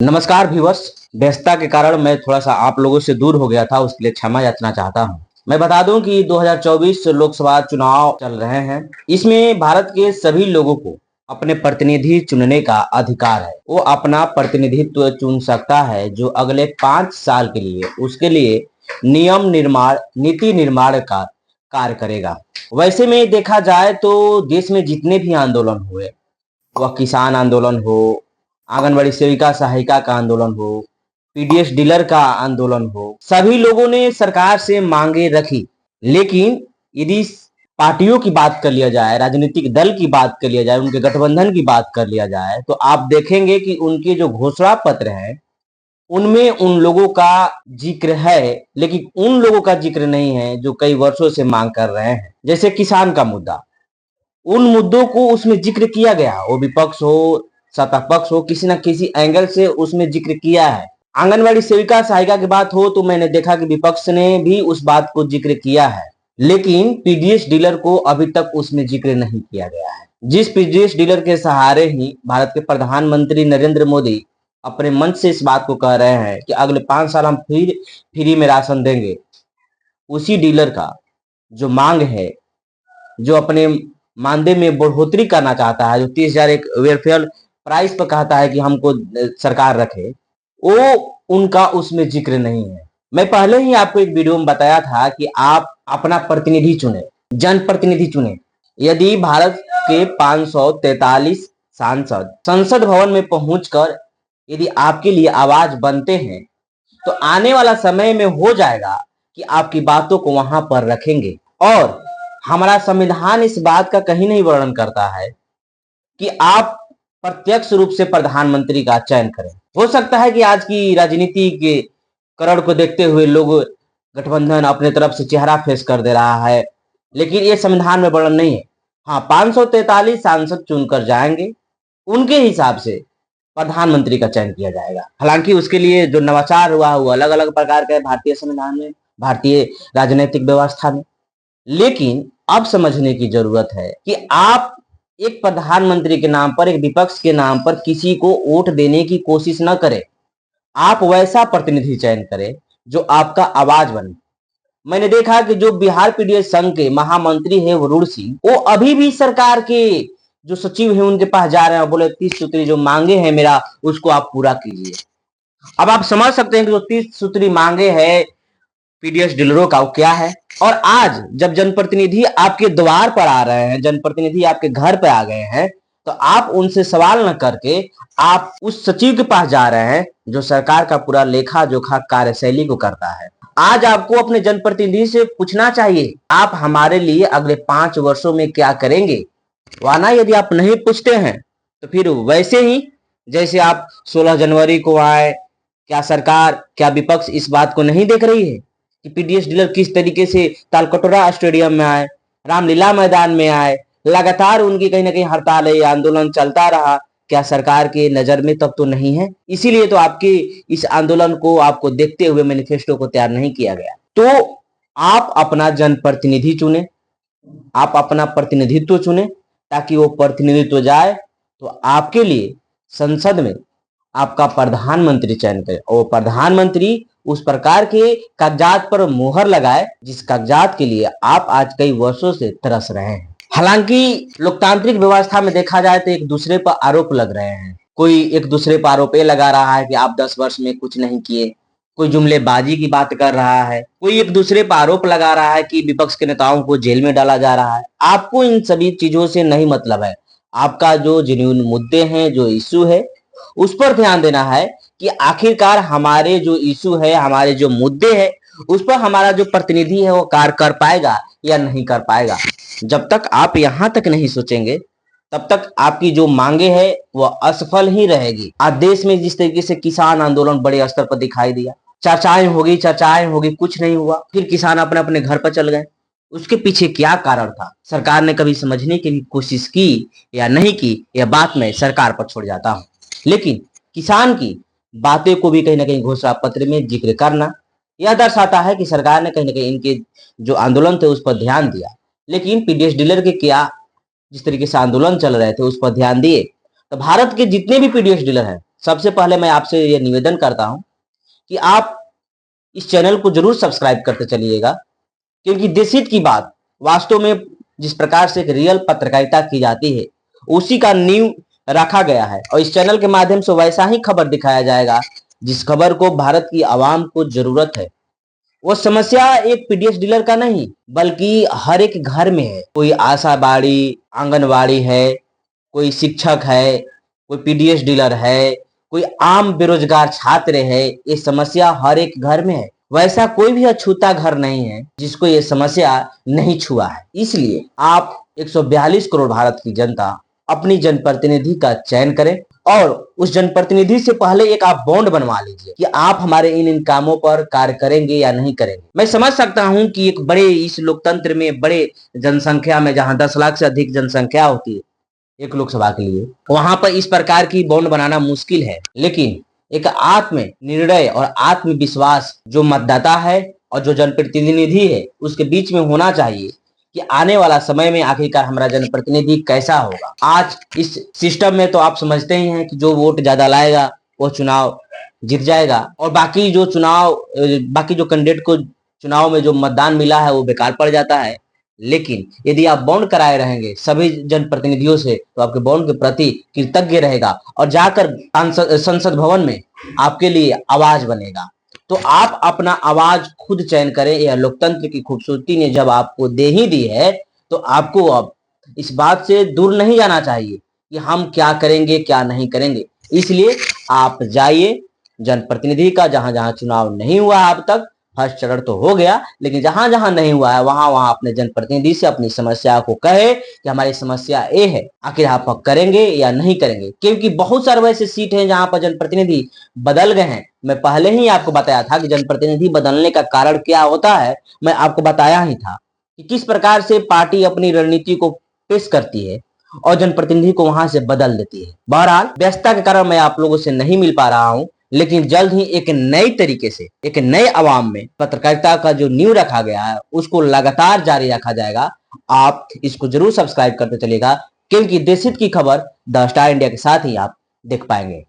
नमस्कार व्यूअर्स। व्यस्तता के कारण मैं थोड़ा सा आप लोगों से दूर हो गया था, उसके लिए क्षमा याचना चाहता हूं। मैं बता दूं कि 2024 लोकसभा चुनाव चल रहे हैं। इसमें भारत के सभी लोगों को अपने प्रतिनिधि चुनने का अधिकार है। वो अपना प्रतिनिधित्व चुन सकता है जो अगले 5 साल के लिए उसके लिए नियम निर्माण, नीति निर्माण का कार्य करेगा। वैसे में देखा जाए तो देश में जितने भी आंदोलन हुए, वह किसान आंदोलन हो, आंगनबाड़ी सेविका सहायिका का आंदोलन हो, पीडीएस डीलर का आंदोलन हो, सभी लोगों ने सरकार से मांगे रखी। लेकिन यदि पार्टियों की बात कर लिया जाए, राजनीतिक दल की बात कर लिया जाए, उनके गठबंधन की बात कर लिया जाए, तो आप देखेंगे कि उनके जो घोषणा पत्र है उनमें उन लोगों का जिक्र है, लेकिन उन लोगों का जिक्र नहीं है जो कई वर्षों से मांग कर रहे हैं। जैसे किसान का मुद्दा, उन मुद्दों को उसमें जिक्र किया गया, वो विपक्ष हो सत्ता पक्ष हो, किसी ना किसी एंगल से उसमें जिक्र किया है। आंगनबाड़ी सेविका सहायिका की बात हो तो मैंने देखा कि विपक्ष ने भी उस बात को जिक्र किया है, लेकिन पीडीएस डीलर को अभी तक उसमें जिक्र नहीं किया गया है। जिस पीडीएस डीलर के सहारे ही भारत के प्रधानमंत्री नरेंद्र मोदी अपने मंच से इस बात को कह रहे हैं कि अगले 5 साल हम फ्री में राशन देंगे, उसी डीलर का जो मांग है, जो अपने मानदेय में बढ़ोतरी करना चाहता है, जो 30,000 एक वेलफेयर प्राइस पर कहता है कि हमको सरकार रखे, वो उनका उसमें जिक्र नहीं है। मैं पहले ही आपको एक वीडियो में बताया था कि आप अपना प्रतिनिधि चुने, जनप्रतिनिधि चुने। यदि भारत के 543 सांसद संसद भवन में पहुंचकर यदि आपके लिए आवाज बनते हैं तो आने वाला समय में हो जाएगा कि आपकी बातों को वहां पर रखेंगे। और हमारा संविधान इस बात का कहीं नहीं वर्णन करता है कि आप प्रत्यक्ष रूप से प्रधानमंत्री का चयन करें। हो सकता है कि आज की राजनीति के करण को देखते हुए लोग गठबंधन अपने तरफ से चेहरा फेस कर दे रहा है, लेकिन ये संविधान में वर्णन नहीं है। हाँ, 543 सांसद चुनकर जाएंगे, उनके हिसाब से प्रधानमंत्री का चयन किया जाएगा। हालांकि उसके लिए जो नवाचार हुआ वो अलग अलग प्रकार का है भारतीय संविधान में, भारतीय राजनीतिक व्यवस्था में। लेकिन अब समझने की जरूरत है कि आप एक प्रधानमंत्री के नाम पर, एक विपक्ष के नाम पर किसी को वोट देने की कोशिश न करें। आप वैसा प्रतिनिधि चयन करें जो आपका आवाज बने। मैंने देखा कि जो बिहार पीडीएस संघ के महामंत्री है वरुण सिंह, वो अभी भी सरकार के जो सचिव है उनके पास जा रहे हैं, बोले 30 सूत्री जो मांगे हैं मेरा, उसको आप पूरा कीजिए। अब आप समझ सकते हैं कि जो 30 सूत्री मांगे हैं पीडीएस डीलरों का, वो क्या है। और आज जब जनप्रतिनिधि आपके द्वार पर आ रहे हैं, जनप्रतिनिधि आपके घर पे आ गए हैं, तो आप उनसे सवाल न करके आप उस सचिव के पास जा रहे हैं जो सरकार का पूरा लेखा जोखा कार्यशैली को करता है। आज आपको अपने जनप्रतिनिधि से पूछना चाहिए, आप हमारे लिए अगले 5 वर्षों में क्या करेंगे। वरना यदि आप नहीं पूछते हैं तो फिर वैसे ही जैसे आप 16 जनवरी को आए, क्या सरकार, क्या विपक्ष इस बात को नहीं देख रही है कि पीडीएस डीलर किस तरीके से तालकटोरा स्टेडियम में आए, रामलीला मैदान में आए, लगातार उनकी कहीं ना कहीं हड़ताल है, आंदोलन चलता रहा। क्या सरकार के नजर में तब तो नहीं है? इसीलिए तो आपके इस आंदोलन को आपको देखते हुए मैनिफेस्टो को तैयार नहीं किया गया। तो आप अपना जनप्रतिनिधि चुने, आप अपना प्रतिनिधित्व चुने, ताकि वो प्रतिनिधित्व जाए तो आपके लिए संसद में आपका प्रधानमंत्री चयन करे और प्रधानमंत्री उस प्रकार के कागजात पर मुहर लगाए जिस कागजात के लिए आप आज कई वर्षों से तरस रहे हैं। हालांकि लोकतांत्रिक व्यवस्था में देखा जाए तो एक दूसरे पर आरोप लग रहे हैं। कोई एक दूसरे पर आरोप ये लगा रहा है कि आप 10 वर्ष में कुछ नहीं किए, कोई जुमलेबाजी की बात कर रहा है, कोई एक दूसरे पर आरोप लगा रहा है कि विपक्ष के नेताओं को जेल में डाला जा रहा है। आपको इन सभी चीजों से नहीं मतलब है। आपका जो जेन्युइन मुद्दे हैं, जो इश्यू है, उस पर ध्यान देना है कि आखिरकार हमारे जो इशू है, हमारे जो मुद्दे हैं, उस पर हमारा जो प्रतिनिधि है वो कार्य कर पाएगा या नहीं कर पाएगा। जब तक आप यहां तक नहीं सोचेंगे तब तक आपकी जो मांगे है वो असफल ही रहेगी। आज देश में जिस तरीके से किसान आंदोलन बड़े स्तर पर दिखाई दिया, चर्चाएं होगी, कुछ नहीं हुआ, फिर किसान अपने अपने घर पर चल गए। उसके पीछे क्या कारण था, सरकार ने कभी समझने की भी कोशिश की या नहीं की, यह बात मैं सरकार पर छोड़ जाता हूं। लेकिन किसान की बातें को भी कहीं ना कहीं घोषणा पत्र में जिक्र करना यह दर्शाता है कि सरकार ने कहीं ना कहीं इनके जो आंदोलन थे उस पर ध्यान दिया। लेकिन पीडीएस डीलर के क्या जिस तरीके से आंदोलन चल रहे थे उस पर ध्यान दिए, तो भारत के जितने भी पीडीएस डीलर हैं सबसे पहले मैं आपसे ये निवेदन करता हूं कि आप इस चैनल को जरूर सब्सक्राइब करते चलिएगा, क्योंकि देश हित की बात वास्तव में जिस प्रकार से एक रियल पत्रकारिता की जाती है उसी का नींव रखा गया है, और इस चैनल के माध्यम से वैसा ही खबर दिखाया जाएगा जिस खबर को भारत की आवाम को जरूरत है। वो समस्या एक पीडीएस डीलर का नहीं बल्कि हर एक घर में है। कोई आशाबाड़ी, आंगनबाड़ी है, कोई शिक्षक है, कोई पीडीएस डीलर है, कोई आम बेरोजगार छात्र है। ये समस्या हर एक घर में है। वैसा कोई भी अछूता घर नहीं है जिसको ये समस्या नहीं छुआ है। इसलिए आप 142 करोड़ भारत की जनता अपनी जनप्रतिनिधि का चयन करें और उस जनप्रतिनिधि से पहले एक आप बॉन्ड बनवा लीजिए कि आप हमारे इन कामों पर कार्य करेंगे या नहीं करेंगे। मैं समझ सकता हूं कि एक बड़े इस लोकतंत्र में बड़े जनसंख्या में जहां 10 लाख से अधिक जनसंख्या होती है एक लोकसभा के लिए, वहां पर इस प्रकार की बॉन्ड बनाना मुश्किल है, लेकिन एक आत्म निर्णय और आत्मविश्वास जो मतदाता है और जो जनप्रतिनिधि है उसके बीच में होना चाहिए कि आने वाला समय में आखिरकार हमारा जनप्रतिनिधि कैसा होगा। आज इस सिस्टम में तो आप समझते ही हैं कि जो वोट ज्यादा लाएगा वो चुनाव जीत जाएगा, और बाकी जो कैंडिडेट को चुनाव में जो मतदान मिला है वो बेकार पड़ जाता है। लेकिन यदि आप बॉन्ड कराए रहेंगे सभी जनप्रतिनिधियों से तो आपके बॉन्ड के प्रति कृतज्ञ रहेगा और जाकर संसद भवन में आपके लिए आवाज बनेगा। तो आप अपना आवाज खुद चयन करें। यह लोकतंत्र की खूबसूरती ने जब आपको दे ही दी है तो आपको अब इस बात से दूर नहीं जाना चाहिए कि हम क्या करेंगे क्या नहीं करेंगे। इसलिए आप जाइए जनप्रतिनिधि का, जहां जहां चुनाव नहीं हुआ है अब तक, फर्स्ट चरण तो हो गया, लेकिन जहां जहां नहीं हुआ है वहां वहां अपने जनप्रतिनिधि से अपनी समस्या को कहे कि हमारी समस्या ये है, आखिर आप करेंगे या नहीं करेंगे। क्योंकि बहुत सारे वैसे सीट हैं जहां पर जनप्रतिनिधि बदल गए हैं। मैं पहले ही आपको बताया था कि जनप्रतिनिधि बदलने का कारण क्या होता है। मैं आपको बताया ही था कि किस प्रकार से पार्टी अपनी रणनीति को पेश करती है और जनप्रतिनिधि को वहां से बदल देती है। बहरहाल व्यस्तता के कारण मैं आप लोगों से नहीं मिल पा रहा हूं, लेकिन जल्द ही एक नई तरीके से एक नए आवाम में पत्रकारिता का जो नींव रखा गया है उसको लगातार जारी रखा जाएगा। आप इसको जरूर सब्सक्राइब करते चलिएगा, क्योंकि देश हित की खबर द स्टार इंडिया के साथ ही आप देख पाएंगे।